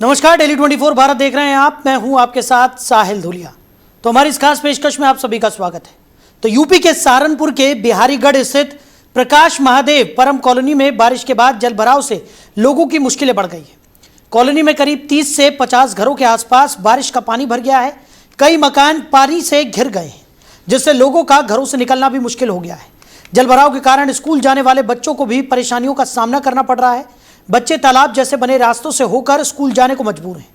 नमस्कार, डेली 24 भारत देख रहे हैं आप। मैं हूं आपके साथ साहिल धुलिया। तो हमारी इस खास पेशकश में आप सभी का स्वागत है। तो यूपी के सहारनपुर के बिहारीगढ़ स्थित प्रकाश महादेव परम कॉलोनी में बारिश के बाद जल भराव से लोगों की मुश्किलें बढ़ गई है। कॉलोनी में करीब 30 से 50 घरों के आसपास बारिश का पानी भर गया है। कई मकान पानी से घिर गए हैं, जिससे लोगों का घरों से निकलना भी मुश्किल हो गया है। जल भराव के कारण स्कूल जाने वाले बच्चों को भी परेशानियों का सामना करना पड़ रहा है। बच्चे तालाब जैसे बने रास्तों से होकर स्कूल जाने को मजबूर हैं।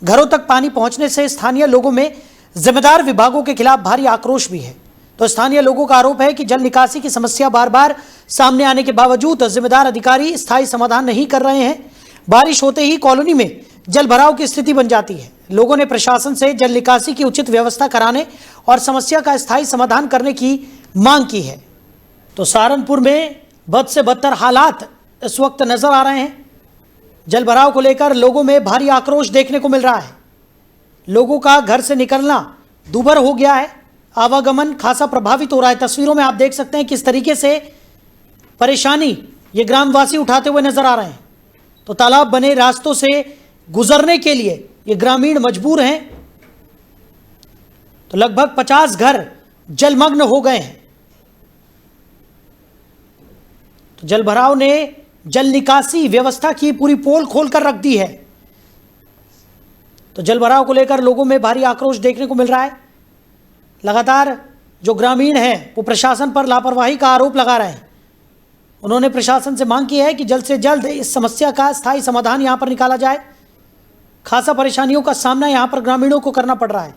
घरों तक पानी पहुंचने से स्थानीय लोगों में जिम्मेदार विभागों के खिलाफ भारी आक्रोश भी है। तो स्थानीय लोगों का आरोप है कि जल निकासी की समस्या बार बार सामने आने के बावजूद जिम्मेदार अधिकारी स्थायी समाधान नहीं कर रहे हैं। बारिश होते ही कॉलोनी में जल भराव की स्थिति बन जाती है। लोगों ने प्रशासन से जल निकासी की उचित व्यवस्था कराने और समस्या का स्थायी समाधान करने की मांग की है। तो सहारनपुर में बद से बदतर हालात इस वक्त नजर आ रहे हैं। जल भराव को लेकर लोगों में भारी आक्रोश देखने को मिल रहा है। लोगों का घर से निकलना दूभर हो गया है। आवागमन खासा प्रभावित हो रहा है। तस्वीरों में आप देख सकते हैं किस तरीके से परेशानी ये ग्रामवासी उठाते हुए नजर आ रहे हैं। तो तालाब बने रास्तों से गुजरने के लिए ये ग्रामीण मजबूर हैं। तो लगभग 50 घर जलमग्न हो गए हैं। तो जल भराव ने जल निकासी व्यवस्था की पूरी पोल खोलकर रख दी है। तो जल भराव को लेकर लोगों में भारी आक्रोश देखने को मिल रहा है। लगातार जो ग्रामीण हैं वो प्रशासन पर लापरवाही का आरोप लगा रहे हैं। उन्होंने प्रशासन से मांग की है कि जल्द से जल्द इस समस्या का स्थायी समाधान यहां पर निकाला जाए। खासा परेशानियों का सामना यहां पर ग्रामीणों को करना पड़ रहा है।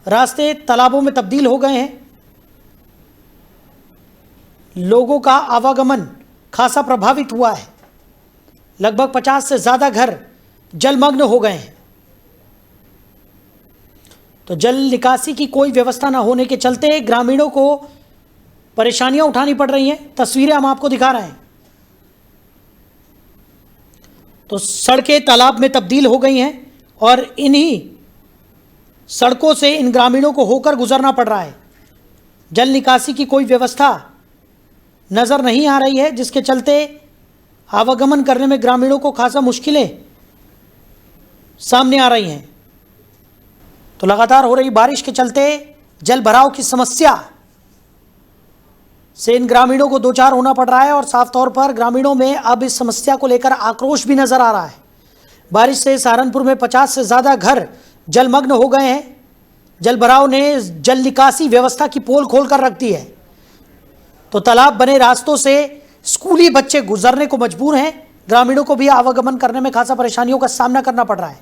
रास्ते तालाबों में तब्दील हो गए हैं। लोगों का आवागमन खासा प्रभावित हुआ है। लगभग 50 से ज्यादा घर जलमग्न हो गए हैं। तो जल निकासी की कोई व्यवस्था न होने के चलते ग्रामीणों को परेशानियां उठानी पड़ रही हैं। तस्वीरें हम आपको दिखा रहे हैं। तो सड़कें तालाब में तब्दील हो गई हैं और इन्हीं सड़कों से इन ग्रामीणों को होकर गुजरना पड़ रहा है। जल निकासी की कोई व्यवस्था नज़र नहीं आ रही है, जिसके चलते आवागमन करने में ग्रामीणों को खासा मुश्किलें सामने आ रही हैं। तो लगातार हो रही बारिश के चलते जल भराव की समस्या से इन ग्रामीणों को दो चार होना पड़ रहा है और साफ तौर पर ग्रामीणों में अब इस समस्या को लेकर आक्रोश भी नजर आ रहा है। बारिश से सहारनपुर में 50 से ज़्यादा घर जलमग्न हो गए हैं। जल भराव ने जल निकासी व्यवस्था की पोल खोलकर रख दी है। तो तालाब बने रास्तों से स्कूली बच्चे गुजरने को मजबूर हैं। ग्रामीणों को भी आवागमन करने में खासा परेशानियों का सामना करना पड़ रहा है।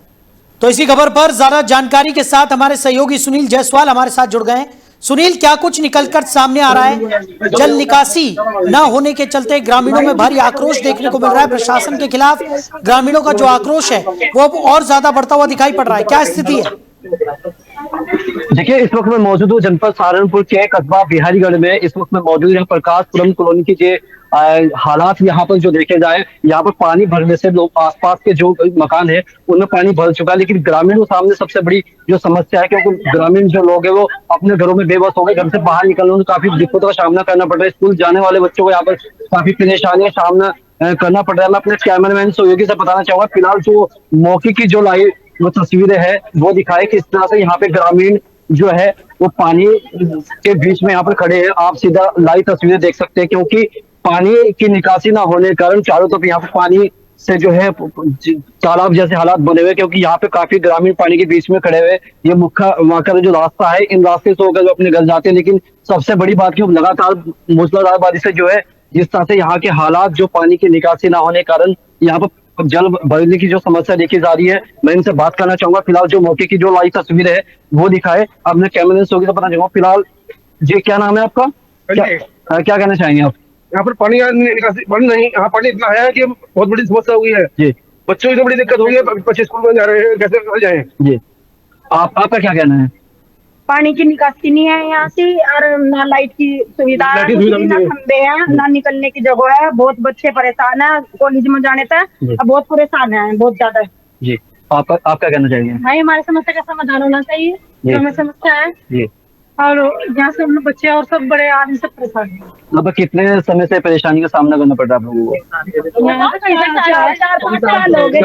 तो इसी खबर पर ज्यादा जानकारी के साथ हमारे सहयोगी सुनील जायसवाल हमारे साथ जुड़ गए हैं। सुनील, क्या कुछ निकलकर सामने आ रहा है? जल निकासी न होने के चलते ग्रामीणों में भारी आक्रोश देखने को मिल रहा है। प्रशासन के खिलाफ ग्रामीणों का जो आक्रोश है वो अब और ज्यादा बढ़ता हुआ दिखाई पड़ रहा है। क्या स्थिति है? देखिए, इस वक्त मैं मौजूद हूँ जनपद सहारनपुर के कस्बा बिहारीगढ़ में। इस वक्त मैं मौजूद है प्रकाशपुरम कॉलोनी की जो हालात यहाँ पर जो देखे जाए, यहाँ पर पानी भरने से लोग आसपास के जो मकान है उनमें पानी भर चुका है। लेकिन ग्रामीणों के सामने सबसे बड़ी जो समस्या है, क्योंकि ग्रामीण जो लोग है वो अपने घरों में बेबस हो गए। घर से बाहर निकलने में काफी दिक्कतों का सामना करना पड़ रहा है। स्कूल जाने वाले बच्चों को यहाँ पर काफी परेशानियों का सामना करना पड़ रहा है। मैं अपने कैमरामैन सहयोगी से बताना चाहूंगा, फिलहाल जो मौके की जो लाइव वो तस्वीरें है वो दिखाए किस तरह से यहाँ पे ग्रामीण जो है वो पानी के बीच में यहाँ पर खड़े हैं। आप सीधा लाइव तस्वीरें देख सकते हैं, क्योंकि पानी की निकासी ना होने के कारण चारों तरफ यहाँ पे पानी से जो है तालाब जैसे हालात बने हुए, क्योंकि यहाँ पे काफी ग्रामीण पानी के बीच में खड़े हुए। ये मुख्य वहां का जो रास्ता है, इन रास्ते से होकर जो अपने घर जाते हैं। लेकिन सबसे बड़ी बात की लगातार मूसलाधार बारिश से जो है जिस तरह से यहाँ के हालात जो पानी की निकासी ना होने के कारण यहाँ पर जल भरने की जो समस्या देखी जा रही है, मैं इनसे बात करना चाहूंगा। फिलहाल जो मौके की जो लाइव तस्वीर है वो दिखाए। अब मैं कैमरे से पता चाहूंगा, फिलहाल जी क्या नाम है आपका? क्या कहना चाहेंगे आप? यहाँ पर पानी निकासी पानी नहीं, यहाँ पानी इतना है कि बहुत बड़ी समस्या हो गई है जी। बच्चों की तो बड़ी दिक्कत हो गई है। बच्चे स्कूल में जा रहे हैं, कैसे जाएं जी। आपका क्या कहना है? पानी की निकासी नहीं है यहाँ से, और ना लाइट की सुविधा है, ना खंबे हैं, ना निकलने की जगह है। बहुत बच्चे परेशान है कॉलेज में जाने तक, बहुत परेशान है, बहुत ज्यादा जी। आप क्या कहना चाहिए? भाई, हमारी समस्या का समाधान होना चाहिए, जो हमें समस्या है जी। और यहाँ से हम लोग बच्चे और सब बड़े आदमी सब परेशान हैं। अब कितने समय से परेशानी का सामना करना पड़ रहा है आप लोगों को? यहाँ पे चार पाँच साल हो गए।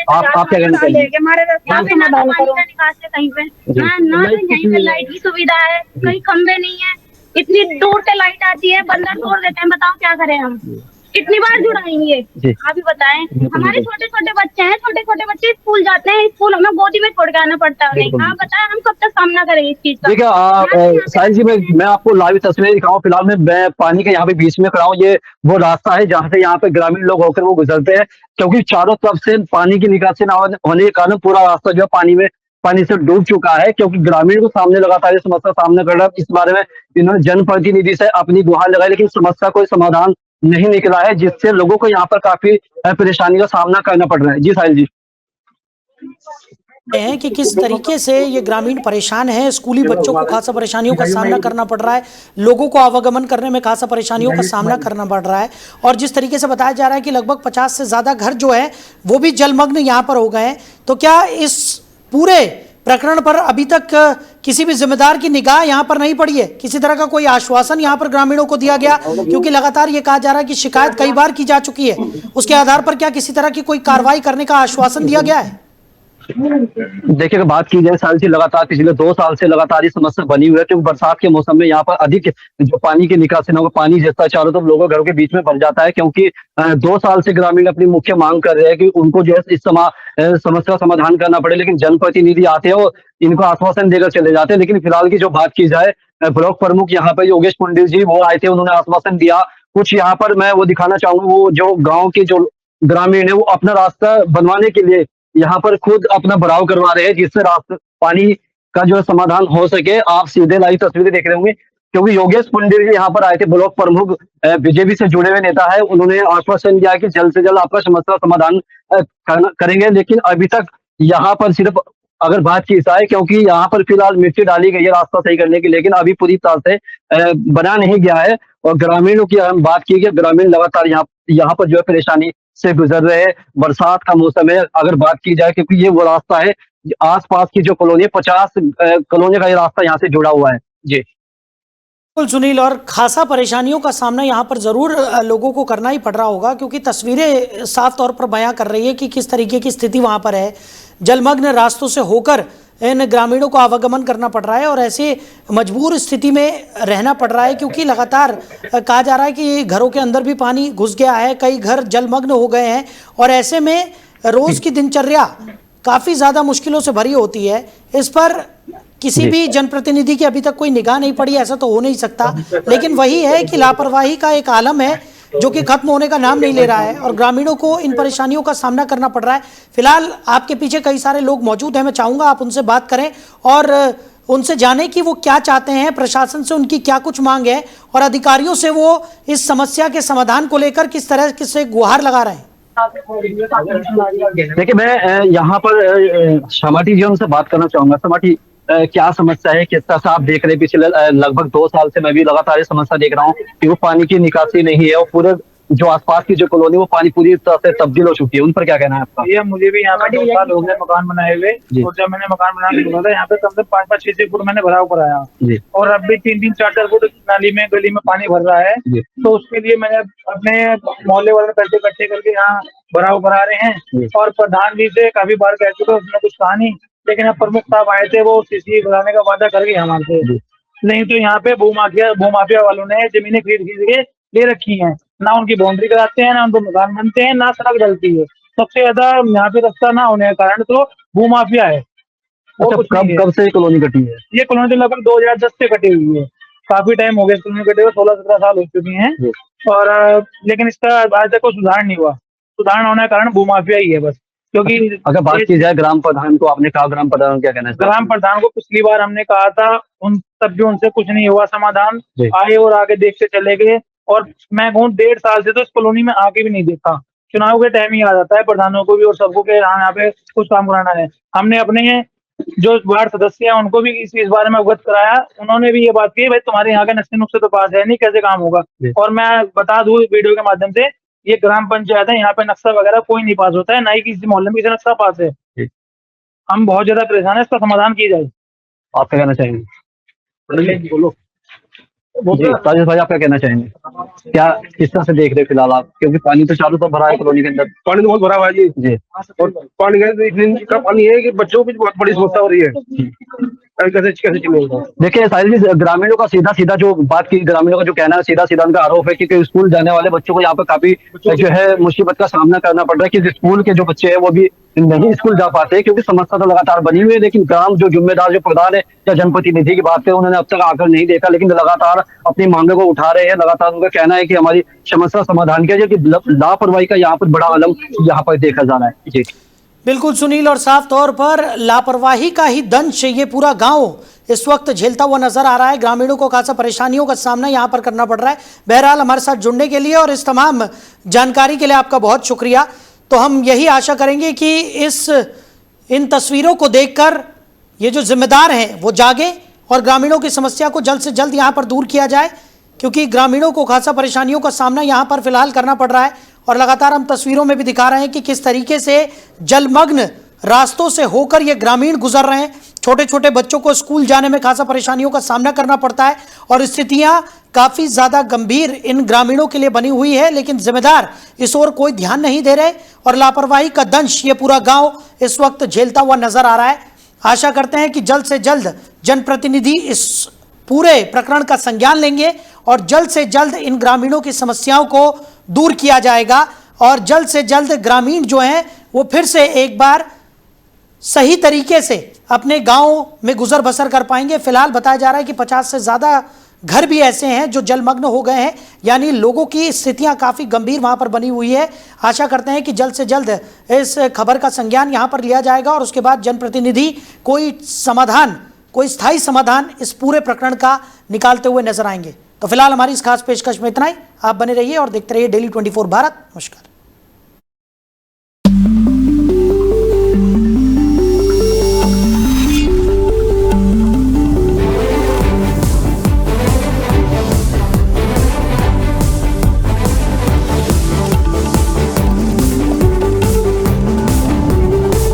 आप क्या कहना चाहिए? हमारे रास्ते में समाधान करो। निकास है कहीं पे जी। ना तो यहीं पे लाइट की सुविधा है, कहीं खंबे नहीं है, इतनी दूर से लाइट आती है, बंदा तोड़ देते हैं, बताओ क्या करें हम, कितनी बार जुड़ाएंगे? जी। आप ही बताएं। हमारे छोटे छोटे बच्चे हैं, छोटे छोटे बच्चे स्कूल जाते हैं, स्कूल हमें गोदी में छोड़ के आना पड़ता है उन्हें। आप बताएं हम कब तक सामना करेंगे इस चीज का? देखिए साहिल जी, मैं आपको लाइव तस्वीरें दिखाऊं। फिलहाल मैं पानी के यहाँ पे बीच में खड़ा हूँ। ये वो रास्ता है जहाँ से यहाँ पे ग्रामीण लोग होकर वो गुजरते हैं, क्योंकि चारों तरफ से पानी की निकासी न होने के कारण पूरा रास्ता जो है पानी से डूब चुका है। क्योंकि ग्रामीण को सामने लगातार ये समस्या सामना कर रहा है। इस बारे में इन्होंने जनप्रतिनिधि से अपनी गुहार लगाई, लेकिन समस्या कोई समाधान नहीं निकला है, जिससे लोगों को यहाँ पर काफी परेशानी का सामना करना पड़ रहा है। जी साहिल जी। हैं कि किस तरीके से ये ग्रामीण परेशान है, स्कूली बच्चों को खासा परेशानियों का सामना करना पड़ रहा है, लोगों को आवागमन करने में खासा परेशानियों का सामना करना पड़ रहा है। और जिस तरीके से बताया जा रहा है कि लगभग 50 से ज़्यादा घर जो है वो भी जलमग्न यहाँ पर हो गए हैं। तो क्या इस पूरे प्रकरण पर अभी तक किसी भी जिम्मेदार की निगाह यहाँ पर नहीं पड़ी है? किसी तरह का कोई आश्वासन यहाँ पर ग्रामीणों को दिया गया? क्योंकि लगातार ये कहा जा रहा है कि शिकायत कई बार की जा चुकी है, उसके आधार पर क्या किसी तरह की कोई कार्रवाई करने का आश्वासन दिया गया है? देखिए, अगर बात की जाए साल से लगातार पिछले 2 साल से लगातार ये समस्या बनी हुई है, क्योंकि बरसात के मौसम में यहाँ पर अधिक जो पानी की निकासी ना हो, पानी जितना चारों तरफ लोगों घरों के बीच में भर जाता है। क्योंकि 2 साल से ग्रामीण अपनी मुख्य मांग कर रहे हैं कि उनको जो है इस समस्या का समाधान करना पड़े, लेकिन जनप्रतिनिधि आते हैं और इनको आश्वासन देकर चले जाते हैं। लेकिन फिलहाल की जो बात की जाए, ब्लॉक प्रमुख यहाँ पर योगेश पंडित जी वो आए थे, उन्होंने आश्वासन दिया। कुछ यहाँ पर मैं वो दिखाना चाहूंगा, वो जो गाँव के जो ग्रामीण है वो अपना रास्ता बनवाने के लिए यहाँ पर खुद अपना भराव करवा रहे हैं, जिससे रास्ते पानी का जो है समाधान हो सके। आप सीधे लाइव तस्वीरें देख रहे होंगे, क्योंकि योगेश पंडित जी यहाँ पर आए थे, ब्लॉक प्रमुख बीजेपी से जुड़े हुए नेता है। उन्होंने आश्वासन दिया कि जल्द से जल्द आपका समस्या समाधान करेंगे। लेकिन अभी तक यहाँ पर सिर्फ अगर बात की जाए, क्योंकि यहाँ पर फिलहाल मिट्टी डाली गई है रास्ता सही करने की, लेकिन अभी पूरी तरह से बना नहीं गया है। और ग्रामीणों की हम बात की कि ग्रामीण लगातार यहाँ पर जो है परेशानी से गुजर रहे हैं। बरसात का मौसम है, अगर बात की जाए, क्योंकि ये वो रास्ता है आसपास की जो कॉलोनी है, 50 कॉलोनी का ये रास्ता यहाँ से जुड़ा हुआ है। जी बिल्कुल सुनील, और खासा परेशानियों का सामना यहाँ पर ज़रूर लोगों को करना ही पड़ रहा होगा, क्योंकि तस्वीरें साफ तौर पर बयां कर रही है कि किस तरीके की स्थिति वहाँ पर है। जलमग्न रास्तों से होकर इन ग्रामीणों को आवागमन करना पड़ रहा है और ऐसे मजबूर स्थिति में रहना पड़ रहा है, क्योंकि लगातार कहा जा रहा है कि घरों के अंदर भी पानी घुस गया है, कई घर जलमग्न हो गए हैं। और ऐसे में रोज़ की दिनचर्या काफ़ी ज़्यादा मुश्किलों से भरी होती है। इस पर किसी भी जनप्रतिनिधि की अभी तक कोई निगाह नहीं पड़ी, ऐसा तो हो नहीं सकता। लेकिन वही है कि लापरवाही का एक आलम है जो कि खत्म होने का नाम नहीं ले रहा है और ग्रामीणों को इन परेशानियों का सामना करना पड़ रहा है। फिलहाल आपके पीछे कई सारे लोग मौजूद हैं, मैं चाहूँगा आप उनसे बात करें और उनसे जाने कि वो क्या चाहते हैं, प्रशासन से उनकी क्या कुछ मांग है और अधिकारियों से वो इस समस्या के समाधान को लेकर किस तरह से गुहार लगा रहे हैं। देखिए, मैं यहाँ पर समाटी जी से बात करना चाहूंगा। समाटी, क्या समस्या है, किस तरह से आप देख रहे हैं? पिछले लगभग 2 साल से मैं भी लगातार ये समस्या देख रहा हूँ कि वो पानी की निकासी नहीं है और पूरे जो आसपास की जो कॉलोनी वो पानी पूरी तरह से तब्दील हो चुकी है। उन पर क्या कहना है आपका? ये मुझे भी यहाँ पे 2 साल हो गए मकान बनाए हुए, और जब मैंने मकान बना के बोला था यहाँ पे कम से कम 5-5, 6-6 फुट मैंने भराव कराया, और अब भी 3-3, 4-4 फुट नाली में गली में पानी भर रहा है। तो उसके लिए मैंने अपने मोहल्ले वाले पैसे इकट्ठे करके यहाँ भराव करा रहे हैं। और प्रधान जी से काफी बार कह चुके, उसने कुछ कहा नहीं। लेकिन अब प्रमुख साहब आए थे, वो सीसी बनाने का वादा कर गए हमारे से। नहीं तो यहाँ पे भूमाफिया वालों ने जमीनें खरीद के ले रखी हैं, ना उनकी बाउंड्री कराते हैं, ना उनको मकान बनते हैं, ना सड़क डलती है। सबसे ज्यादा यहाँ पे रास्ता ना होने के कारण तो भूमाफिया है। अच्छा, कब से कॉलोनी कटी है? ये कॉलोनी तो लगभग 2010 से कटी हुई है, काफी टाइम हो गया कॉलोनी कटे हुए, 16-17 साल हो चुकी हैं। और लेकिन इसका आज तक कोई सुधार नहीं हुआ। सुधार न होने के कारण भूमाफिया ही है बस। क्योंकि अगर बात की जाए ग्राम प्रधान को, आपने कहा ग्राम प्रधान क्या कहना है? ग्राम प्रधान को पिछली बार हमने कहा था, तब भी उनसे कुछ नहीं हुआ समाधान। आए और आगे देखते चले गए, और मैं कहूँ 1.5 साल से तो इस कॉलोनी में आके भी नहीं देखा। चुनाव के टाइम ही आ जाता है प्रधानों को भी और सबको के यहाँ पे कुछ काम कराना है। हमने अपने जो वार्ड सदस्य हैं उनको भी इस बारे में अवगत कराया। उन्होंने भी ये बात की, भाई तुम्हारे यहाँ के नक्शे नुक्से तो पास है नहीं, कैसे काम होगा। और मैं बता दूं वीडियो के माध्यम से, ये ग्राम पंचायत है, यहाँ पे नक्शा वगैरह कोई नहीं पास होता है, ना ही किसी मोहल्ले में किसी नक्शा पास है। हम बहुत ज्यादा परेशान है, इसका समाधान की जाए। आप क्या कहना चाहेंगे? बोलो। जी राजेश भाई, आप क्या कहना चाहेंगे? क्या किस तरह से देख रहे हैं फिलहाल आप, क्योंकि पानी तो चारों तरफ भरा है कॉलोनी के अंदर? पानी तो बहुत भरा हुआ है जी। जी और पानी का इतनी का पानी है कि बच्चों की बहुत बड़ी समस्या हो रही है। कैसे कैसे चलेगा? देखिए साहिल जी, ग्रामीणों का सीधा सीधा जो बात की, ग्रामीणों का जो कहना है, सीधा सीधा उनका आरोप है कि स्कूल जाने वाले बच्चों को यहाँ पर काफी जो है मुसीबत का सामना करना पड़ रहा है, कि स्कूल के जो बच्चे हैं वो भी नहीं स्कूल जा पाते, क्योंकि समस्या तो लगातार बनी हुई है। लेकिन ग्राम जो जिम्मेदार जो प्रधान है या जनप्रतिनिधि की बात करें, उन्होंने अब तक आकर नहीं देखा, लेकिन लगातार अपनी मांगे को उठा रहे हैं। लगातार उनका कहना है कि हमारी समस्या समाधान किया जाए, कि लापरवाही का यहाँ पर बड़ा आलम यहाँ पर देखा जा रहा है। जी बिल्कुल सुनील, और साफ तौर पर लापरवाही का ही दंश ये पूरा गांव इस वक्त झेलता हुआ नजर आ रहा है। ग्रामीणों को खासा परेशानियों का सामना यहां पर करना पड़ रहा है। बहरहाल, हमारे साथ जुड़ने के लिए और इस तमाम जानकारी के लिए आपका बहुत शुक्रिया। तो हम यही आशा करेंगे कि इन तस्वीरों को देखकर ये जो जिम्मेदार हैं वो जागे और ग्रामीणों की समस्या को जल्द से जल्द यहाँ पर दूर किया जाए, क्योंकि ग्रामीणों को खासा परेशानियों का सामना यहाँ पर फिलहाल करना पड़ रहा है। और लगातार हम तस्वीरों में भी दिखा रहे हैं कि किस तरीके से जलमग्न रास्तों से होकर ये ग्रामीण गुजर रहे हैं। छोटे छोटे बच्चों को स्कूल जाने में खासा परेशानियों का सामना करना पड़ता है और स्थितियां काफ़ी ज़्यादा गंभीर इन ग्रामीणों के लिए बनी हुई है। लेकिन जिम्मेदार इस ओर कोई ध्यान नहीं दे रहे और लापरवाही का दंश ये पूरा गाँव इस वक्त झेलता हुआ नजर आ रहा है। आशा करते हैं कि जल्द से जल्द जनप्रतिनिधि इस पूरे प्रकरण का संज्ञान लेंगे और जल्द से जल्द इन ग्रामीणों की समस्याओं को दूर किया जाएगा और जल्द से जल्द ग्रामीण जो हैं वो फिर से एक बार सही तरीके से अपने गांव में गुजर बसर कर पाएंगे। फिलहाल बताया जा रहा है कि 50 से ज़्यादा घर भी ऐसे हैं जो जलमग्न हो गए हैं, यानी लोगों की स्थितियां काफ़ी गंभीर वहां पर बनी हुई है। आशा करते हैं कि जल्द से जल्द इस खबर का संज्ञान यहां पर लिया जाएगा और उसके बाद जनप्रतिनिधि कोई स्थायी समाधान इस पूरे प्रकरण का निकालते हुए नजर आएंगे। तो फिलहाल हमारी इस खास पेशकश में इतना ही। आप बने रहिए और देखते रहिए डेली 24 भारत। नमस्कार।